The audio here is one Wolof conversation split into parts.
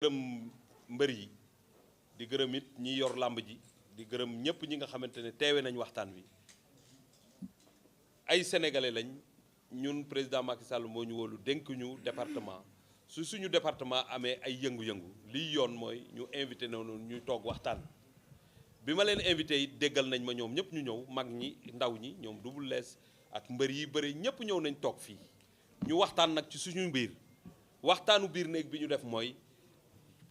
gërëm mbër yi di gërëm it ñi yor làmb ji di gërëm ñëpp ñi nga xamante ne teewe nañ waxtaan wi ay sénégalais lañ ñun président Macky Sall moo ñu wóolu dénk ñu département suñu département amee ay yëngu-yëngu liy yoon mooy ñu invité noonu ñuy toog waxtaan bi ma leen invité it déggal nañ ma ñoom ñëpp ñu ñëw mag ñi ndaw ñi ñoom Double Less ak mbër yi bëri ñëpp ñëw nañ toog fii ñu waxtaan nag ci suñu biir waxtaanu biir néeg bi ñu def mooy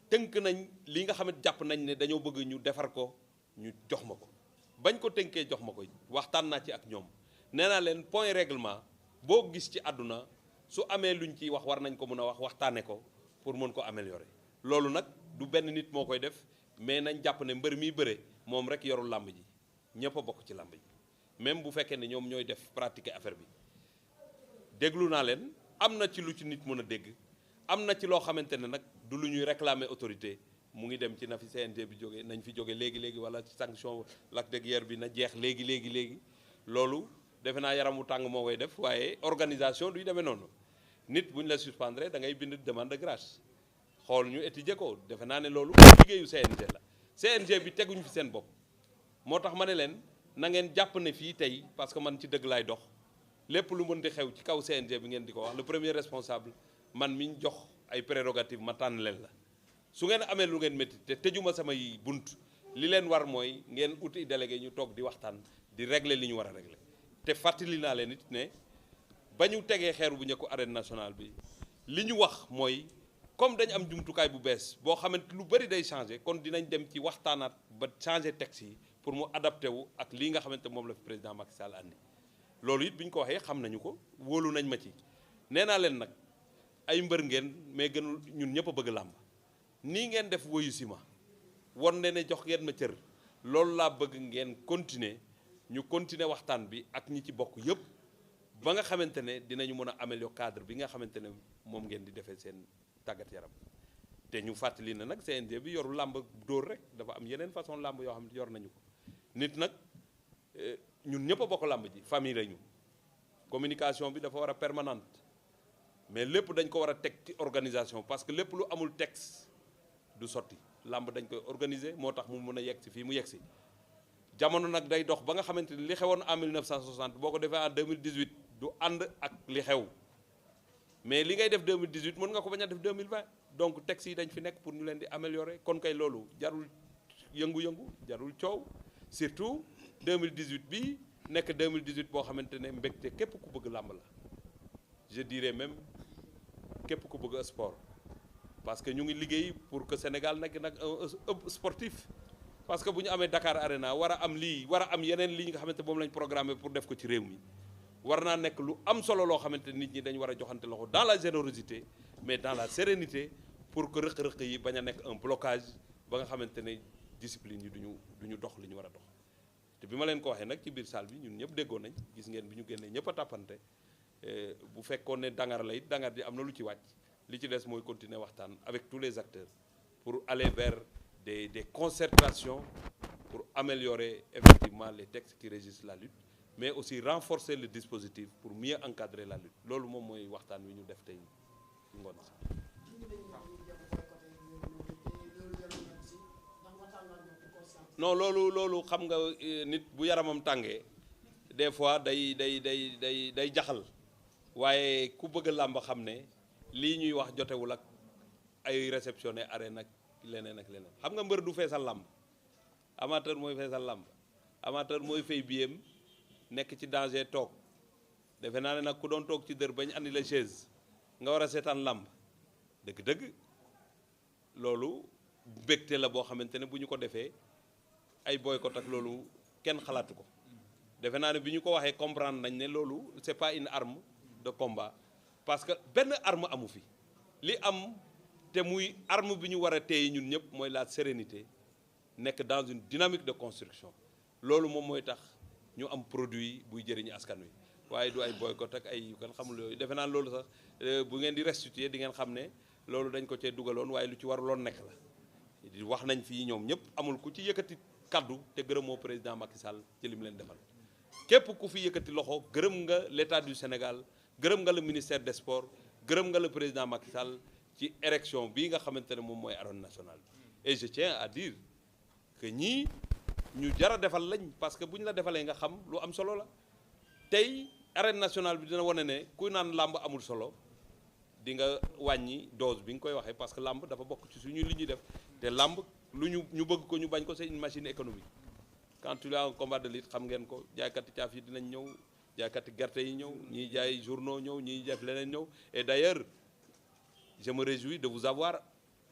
tënk nañ li nga xam ne jàpp nañ ne dañoo bëgg ñu defar ko ñu jox ma ko bañ ko tënkee jox ma ko waxtaan naa ci ak ñoom nee naa leen point règlement boo gis ci àdduna su amee luñ ciy wax war nañ ko mën a wax waxtaane ko pour mën ko améliorer loolu nag du benn nit moo koy def mais nañ jàpp ne mbër mi bëre moom rek yorul làmb ji ñëpp a bokk ci làmb ji même bu fekkee ne ñoom ñooy def pratiquer affaire bi déglu naa leen am na ci lu ci nit mën a dégg am na ci loo xamante ne nag du lu ñuy réclamer autorité mu ngi dem ci na fi CNG bi jóge nañ fi jóge léegi wala sanction Lac de Guiers bi na jeex léegi loolu defe naa yaramu tàng moo koy def waaye organisation duy demee noonu nit bu ñu la suspendre da ngay bind demande de grâce xool ñu étudier ko defe naa ne loolu liggéeyu CNG la CNG bi teguñu fi seen bopp moo tax ma ne leen na ngeen jàpp ne fii tey parce que man ci dëgg laay dox lépp lu mën di xew ci kaw CNG bi ngeen di ko wax le premier responsable man mi ñu jox ay prérogatives ma tànn leen la su ngeen amee lu ngeen métti te tëjuma samay bunt li leen war mooy ngeen uti délégué ñu toog di waxtaan di régler li ñu war a régler te fàttali naa leen it ne ba ñu tegee xeeru bu njëkku arène nationale bi li ñu wax mooy comme dañu am jumtukaay bu bees boo xamante lu bëri day changé kon dinañ dem ci waxtaanaat ba changé texte yi pour mu adapté wu ak lii nga xamante moom la fi président Macky Sall andi loolu it bi ñu ko waxee xam nañu ko wóolu nañ ma ci nee naa leen nag ay mbër ngeen mais gënul ñun ñëpp a bëgg làmb nii ngeen def woyu si ma won ne jox ngeen ma cër loolu laa bëgg ngeen continuer ñu continuer waxtaan bi ak ñi ci bokk yëpp ba nga xamante ne dinañu mën a améliorer cadre bi nga xamante ne moom ngeen di defee seen tàggat yaram te ñu fàttali ne nag CNG bi yoru làmb dóor rek dafa am yeneen façon làmb yoo xam ne yor nañu ko nit nag ñun ñëpp a bokk làmb ji famille lañu communication bi dafa war a permanente mais lépp dañ ko war a teg ci organisation parce que lépp lu amul texte du sotti làmb dañ koy organiser moo tax mu mën a yegg si fii mu yegg si jamono nag day dox ba nga xamante ni li xewoon en 1960 boo ko defee en 2018 du ànd ak li xew mais li ngay def 2018 mën nga ko bañ a def 2020 donc texte yi dañ fi nekk pour ñu leen di améliorer kon kay loolu jarul yëngu-yëngu jarul coow surtout 2018 bi nekk 2018 boo xamante ne mbégte képp ku bëgg làmb la je dirais même képp ku bëgg sport parce que ñu ngi liggéey pour que Sénégal nekk nag un sportif parce que bu ñu amee Dakar Arena war a am lii war a am yeneen lii nga xamante moom lañ programmé pour def ko ci réew mi war naa nekk lu am solo loo xamante nit ñi dañu war a joxante loxo dans la générosité mais dans la sérénité pour que rëq-rëq yi bañ a nekk un blocage ba nga xamante ne discipline yi duñu dox li ñu war a dox te bi ma leen ko waxee nag ci biir salle bi ñun ñëpp déggoo nañ gis ngeen bi ñu génnee ñëpp a tàppante bu fekkoon ne dangar la it dangar di am na lu ci wàcc li ci des mooy continuer waxtaan avec tous les acteurs pour aller vers des concertations pour améliorer effectivement les textes qui régissent la lutte mais aussi renforcer le dispositif pour mieux encadrer la lutte loolu moom mooy waxtaan wi ñu def tey ngoon si non loolu xam nga nit bu yaramam tàngee des fois day jaxal waaye ku bëgg làmb xam ne lii ñuy wax jotewul ak ay réceptionné arène ak leneen xam nga mbër du feesal làmb amateur mooy feesal làmb amateur mooy fay biyem nekk ci danger toog defe naa ne nag ku doon toog ci dër bañ andi la chaise nga war a seetaan làmb dëgg-dëgg loolu mbégte la boo xamante ne bu ñu ko defee ay boycott ak loolu kenn xalaatu ko defe naa ne bi ñu ko waxee comprendre nañ ne loolu c'est pas une arme de combat parce que benn arme amu fi li am te muy arme bi ñu war a téye ñun ñëpp mooy la sérénité nekk dans une dynamique de construction loolu moom mooy tax ñu am produit buy jëriñu askan wi waaye du ay boycott ak ay yu kan xamul yooyu defe naa loolu sax bu ngeen di restituer di ngeen xam ne loolu dañ ko cee dugaloon waaye lu ci waruloon nekk la di wax nañ fii ñoom ñëpp amul ku ci yëkkati kaddu te gërëmoo président Macky Sall ci li mu leen defal képp ku fi yëkkati loxo gërëm nga l'état du Sénégal gërëm nga le ministère des sports gërëm nga le président Macky Sall ci érection bii nga xamante ne moom mooy arène nationale bi et je tiens à dire que ñii ñu jar a defal lañ parce que bu ñu la defalee nga xam lu am solo la tey arène nationale bi dina wane ne kuy naan làmb amul solo di nga wàññi dose bi nga koy waxee parce que làmb dafa bokk ci suñu li ñuy def te làmb lu ñu bëgg ko ñu bañ ko c'est une machine économique quand tu as un combat de lutte xam ngeen ko jaaykati caaf yi dinañ ñëw jaaykati gerte yi ñëw ñiy jaay journaux ñëw ñiy def leneen ñëw et d'ailleurs je me réjouis de vous avoir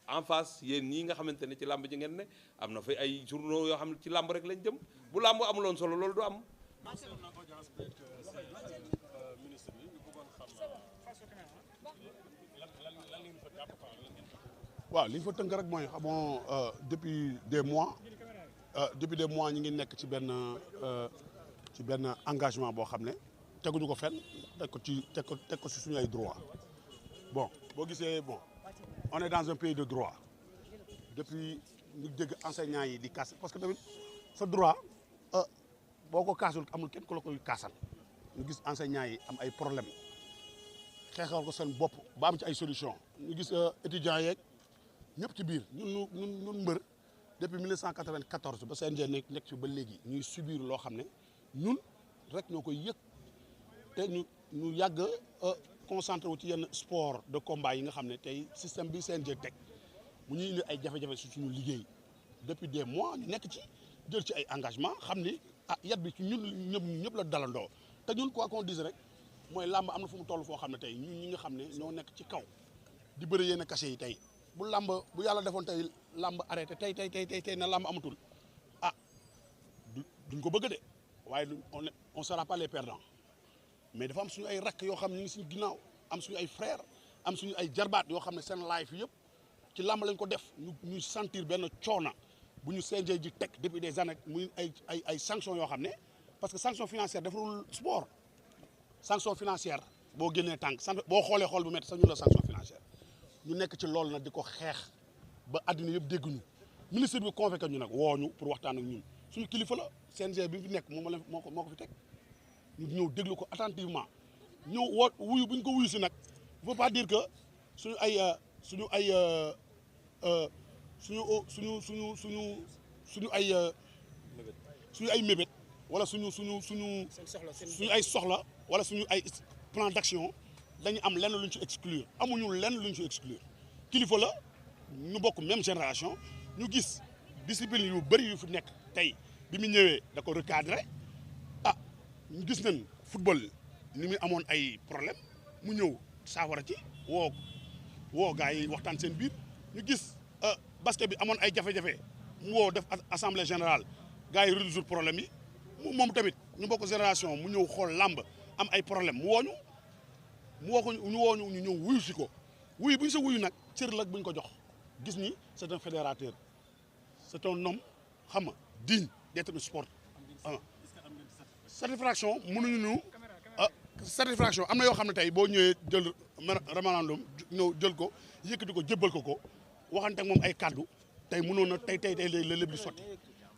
en face yéen ñii nga xamante ne ci làmb ji ngeen ne am na fa ay journaux yoo xam ne ci làmb rek lañ jëm bu làmb amuloon solo loolu du am. waaw li ñu fa tënk rek mooy xamoo depuis des mois ñu ngi nekk ci benn engagement boo xam ne teguñu ko fenn teg ko ci suñu ay droit bon boo gisee bon on est dans un pays de droit depuis ñu dégg enseignants yi di kaas parce que tamit sa droit boo ko kaasul amul kenn ku la koy kaasal ñu gis enseignants yi am ay problème xeexal ko seen bopp ba am ci ay solution ñu gis étudiants yeeg ñëpp ci biir ñun mbër depuis 1994 ba CNG nekk ci ba léegi ñuy subir loo xam ne ñun rek ñoo koy yëg te ñu yàgg concentré wu ci yenn sport de combat yi nga xam ne tey système bi CNG teg mu ñuy indi ay jafe-jafe si suñu liggéey depuis des mois ñu nekk ci jël ci ay engagement xam ni yat bi ci ñun ñëpp la dalandoo te ñun quoi qu'on dise rek mooy làmb am na fu mu toll foo xam ne tey ñun ñi nga xam ne ñoo nekk ci kaw di bëri yenn cachet yi tey bu yàlla defoon tey làmb arrêté tey na làmb amatul duñ ko bëgg de waaye on sera pas les perdants mais dafa am suñu ay rakk yoo xam ne ñu ngi suñu ginnaaw am suñu ay frères am suñu ay jarbaat yoo xam ne seen life yëpp ci làmb lañ ko def ñu sentir benn coona bu ñu CNG ji teg depuis des années muy ay sanctions yoo xam ne parce que sanction financière defarul sport sanction financière boo génnee tànk boo xoolee xool bu métti sax ñu la sanction financière ñu nekk ci loolu nag di ko xeex ba àddina yëpp dégguñu ministre bi convoqué ñu nag wooñu pour waxtaan ak ñun suñu kilifa la CNG bi fi nekk moo ko fi teg ñu ñëw déglu ko attentivement ñëw wuyu bu ñu ko wuyu si nag il faut pas dire que suñu ay mébét wala suñu ay soxla wala suñu ay plan d'action dañu am lenn lu ñu ci exclure amuñu lenn lu ñu ci exclure kilifa la ñu bokk même génération ñu gis discipline yu bëri yu fi nekk tey bi mu ñëwee da ko recadré ñu gis nañ football ni muy amoon ay problème mu ñëw saafara ci woo gars yi waxtaan seen biir ñu gis basket bi amoon ay jafe-jafe mu woo def assemblée générale gars yi résoudre problème yi moom tamit ñu bokk génération mu ñëw xool làmb am ay problème mu wooñu ñu ñëw wuyu si ko wuyu bu ñu sa wuyu nag cër la bu ñu ko jox gis ni c'est un fédérateur c'est un homme xam nga digne d'être un sport satisfaction mënuñu ñu satisfaction am na yoo xam ne tey boo ñëwee jël référendum ñëw jël ko yëkkati ko jébbal ko waxante ak moom ay kaddu tey mënoon na tey la lépp di sotti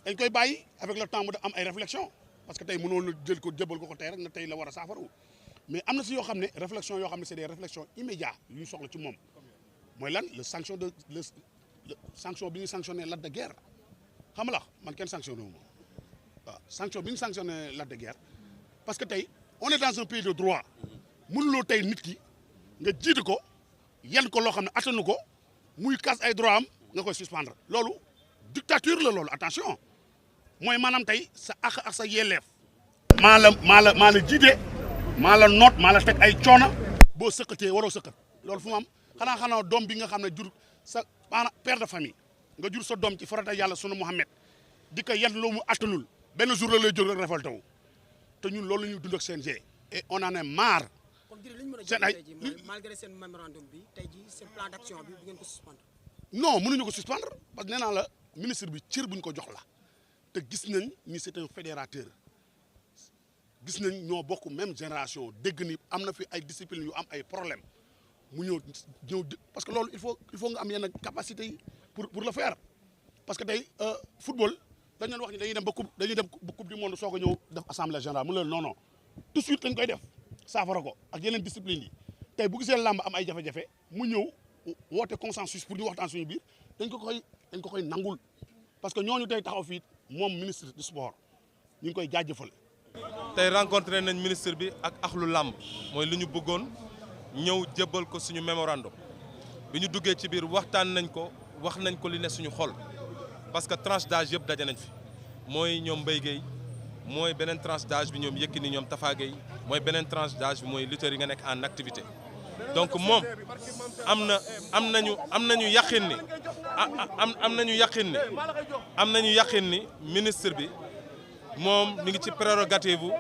dañ koy bàyyi avec le temps mu am ay réflexion parce que tey mënoon na jël ko jébbal ko tey rek na tey la war a saafaru mais am na si yoo xam ne réflexion yoo xam ne c'est des réflexions immédiates yu ñu soxla ci moom mooy lan sanction bi ñu sanctionné Lac de Guiers xam nga man kenn sanctionné wu ma waaw sanction bi ñu sanctionné Lac de Guiers parce que tey on est dans un pays de droit mënuloo tey nit ki nga jiite ko yan ko loo xam ne attanu ko muy casse ay droit am nga koy suspendre loolu dictature la loolu attention mooy maanaam tey sa àq ak sa yelleef maa la jiite maa la noot maa la teg ay coona boo sëqatee waroo sëqat loolu fu mu am xanaa doom bi nga xam ne jur sa maanaam père de famille nga jur sa doom ci farata yàlla sunu Muhammad di ko yan loo mu attanul benn jour la lay jóg rek révolté wu te ñun loolu la ñuy dund ak CNG et on en est marre. seen ay malgré seen mémorandum bi tey jii seen plan d'action bi du ngeen ko suspendre. non mënuñu ko suspendre parce que nee naa la ministre bi cër bu ñu ko jox la te gis nañ ni c'est un fédérateur gis nañ ñoo bokk même génération dégg ni am na fi ay discipline yu am ay problème mu ñëw parce que loolu il faut nga am yenn capacité yi pour le faire parce que tey football dañu leen wax ni dañuy dem ba coupe du monde soog a ñëw def assemblée générale mu leen non tout de suite dañ koy def saafara ko ak yeneen discipline yi tey bu gisee làmb am ay jafe-jafe mu ñëw woote consensus pour ñu waxtaan suñu biir dañ ko koy nangul parce que ñooñu tey taxaw fii moom ministre du sport ñu ngi koy jaajëfal. tey rencontré nañ ministre bi ak axlu làmb mooy li ñu bëggoon ñëw jébbal ko suñu mémorandum bi ñu duggee ci biir waxtaan nañ ko wax nañ ko li ne suñu xol parce que tranche d'âge yëpp daje nañ fi mooy ñoom Mbaye Guèye mooy beneen tranche d'âge bi ñoom Yékini ñoom Tafa Guèye mooy beneen tranche d'âge bi mooy lutteurs yi nga nekk en activité donc moom am nañu yaqin ni ministre bi moom mi ngi ci prérogative bu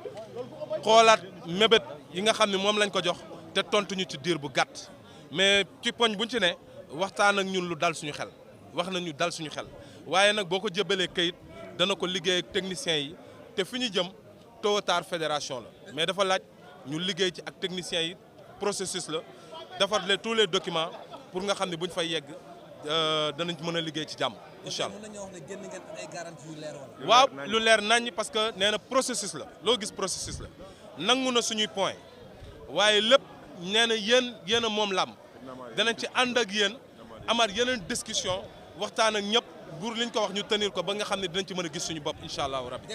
xoolaat mébét yi nga xam ne moom lañ ko jox te tontuñu ci diir bu gàtt mais ci poñ buñ ci ne waxtaan ak ñun lu dal suñu xel wax nañu dal suñu xel waaye nag boo ko jëbalee kayit dana ko liggéey ak techniciens yi te fi ñu jëm tôt ou tard fédération la mais dafa laaj ñu liggéey ci ak techniciens yi processus la defar tous les documents pour nga xam ne buñ fay yegg danañ mën a liggéey ci jàmm incha allah. waaw lu leer nañ parce que nee na processus la loo gis processus la nangu na suñuy point waaye lépp nee na yéen a moom làmb danañ ci ànd ak yéen amaat yeneen discussion waxtaan ak ñëpp pour liñ ko wax ñu tenir ko ba nga xam ne dinañ ci mën a gis suñu bopp incha allahu rabbi